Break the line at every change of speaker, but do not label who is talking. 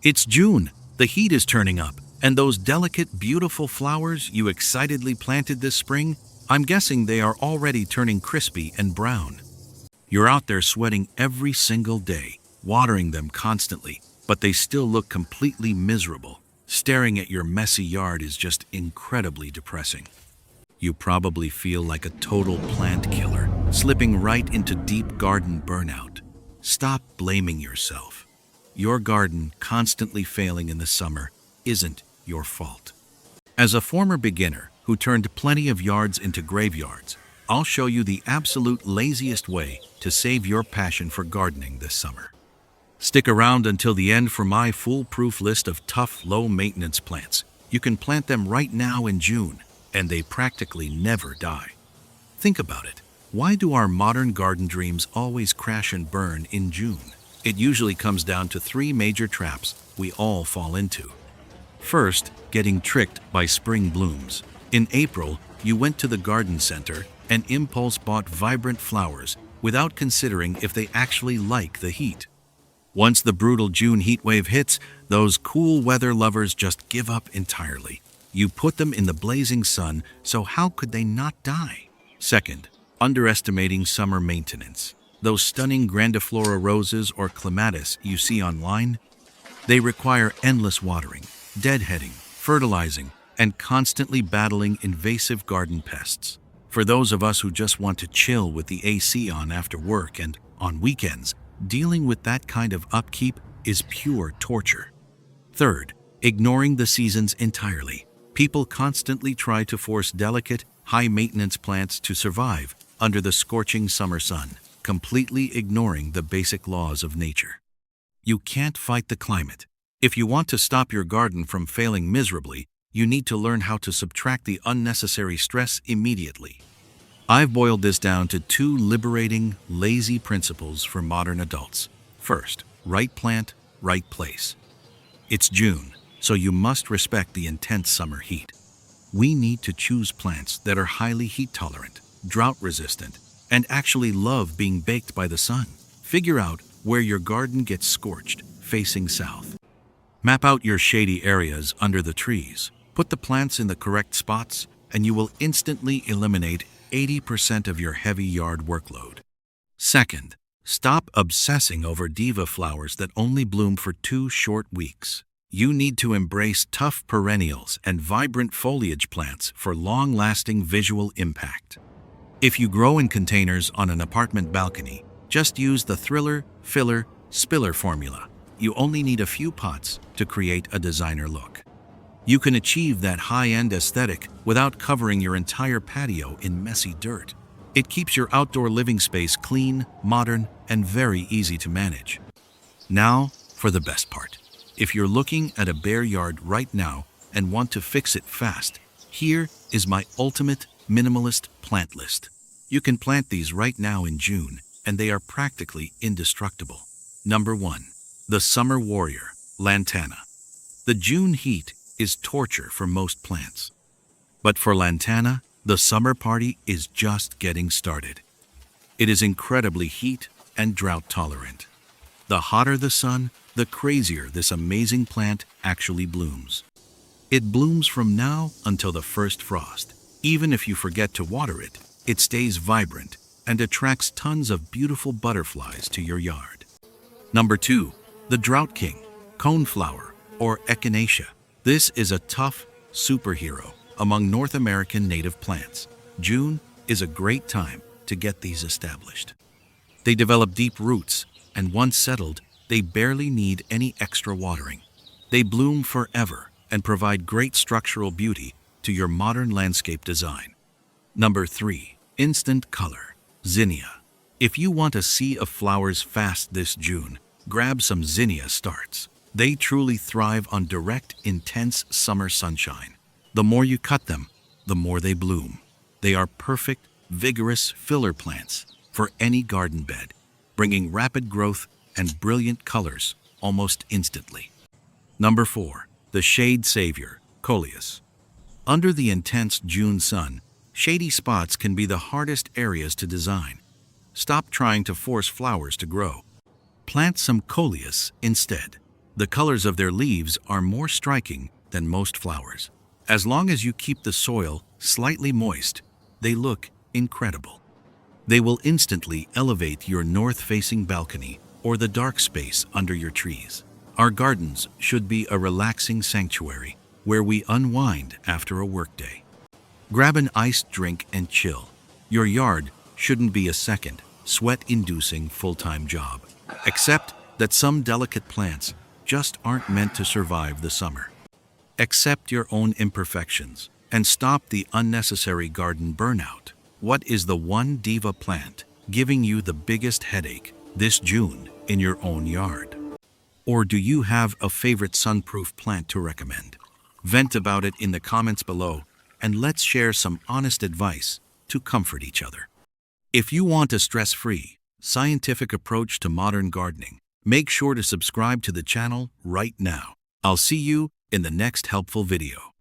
It's June, the heat is turning up, and those delicate, beautiful flowers you excitedly planted this spring, I'm guessing they are already turning crispy and brown. You're out there sweating every single day, watering them constantly, but they still look completely miserable. Staring at your messy yard is just incredibly depressing. You probably feel like a total plant killer, slipping right into deep garden burnout. Stop blaming yourself. Your garden constantly failing in the summer isn't your fault. As a former beginner who turned plenty of yards into graveyards, I'll show you the absolute laziest way to save your passion for gardening this summer. Stick around until the end for my foolproof list of tough, low-maintenance plants. You can plant them right now in June, and they practically never die. Think about it. Why do our modern garden dreams always crash and burn in June? It usually comes down to three major traps we all fall into. First, getting tricked by spring blooms. In April, you went to the garden center and impulse bought vibrant flowers without considering if they actually like the heat. Once the brutal June heat wave hits, those cool weather lovers just give up entirely. You put them in the blazing sun, so how could they not die? Second, underestimating summer maintenance. Those stunning grandiflora roses or clematis you see online, they require endless watering, deadheading, fertilizing, and constantly battling invasive garden pests. For those of us who just want to chill with the AC on after work and on weekends, dealing with that kind of upkeep is pure torture. Third, ignoring the seasons entirely. People constantly try to force delicate, high-maintenance plants to survive under the scorching summer sun, completely ignoring the basic laws of nature. You can't fight the climate. If you want to stop your garden from failing miserably, you need to learn how to subtract the unnecessary stress immediately. I've boiled this down to two liberating, lazy principles for modern adults. First, right plant, right place. It's June, so you must respect the intense summer heat. We need to choose plants that are highly heat-tolerant, drought-resistant, and actually love being baked by the sun. Figure out where your garden gets scorched, facing south. Map out your shady areas under the trees. Put the plants in the correct spots, and you will instantly eliminate 80% of your heavy yard workload. Second, stop obsessing over diva flowers that only bloom for 2 short weeks. You need to embrace tough perennials and vibrant foliage plants for long-lasting visual impact. If you grow in containers on an apartment balcony, just use the thriller, filler, spiller formula. You only need a few pots to create a designer look. You can achieve that high-end aesthetic without covering your entire patio in messy dirt. It keeps your outdoor living space clean, modern, and very easy to manage. Now, for the best part. If you're looking at a bare yard right now and want to fix it fast, here is my ultimate minimalist plant list. You can plant these right now in June, and they are practically indestructible. Number 1. The Summer Warrior, Lantana. The June heat is torture for most plants. But for Lantana, the summer party is just getting started. It is incredibly heat and drought tolerant. The hotter the sun, the crazier this amazing plant actually blooms. It blooms from now until the first frost. Even if you forget to water it, it stays vibrant and attracts tons of beautiful butterflies to your yard. Number 2. The Drought King, Coneflower, or Echinacea. This is a tough superhero among North American native plants. June is a great time to get these established. They develop deep roots, and once settled, they barely need any extra watering. They bloom forever and provide great structural beauty to your modern landscape design. Number 3. Instant Color, Zinnia. If you want a sea of flowers fast this June, grab some Zinnia starts. They truly thrive on direct, intense summer sunshine. The more you cut them, the more they bloom. They are perfect, vigorous filler plants for any garden bed, bringing rapid growth and brilliant colors almost instantly. Number 4. The Shade Savior, Coleus. Under the intense June sun, shady spots can be the hardest areas to design. Stop trying to force flowers to grow. Plant some Coleus instead. The colors of their leaves are more striking than most flowers. As long as you keep the soil slightly moist, they look incredible. They will instantly elevate your north-facing balcony or the dark space under your trees. Our gardens should be a relaxing sanctuary where we unwind after a workday. Grab an iced drink and chill. Your yard shouldn't be a second, sweat-inducing full-time job. Accept that some delicate plants just aren't meant to survive the summer. Accept your own imperfections and stop the unnecessary garden burnout. What is the one diva plant giving you the biggest headache this June in your own yard? Or do you have a favorite sunproof plant to recommend? Vent about it in the comments below, and let's share some honest advice to comfort each other. If you want a stress-free, scientific approach to modern gardening, make sure to subscribe to the channel right now. I'll see you in the next helpful video.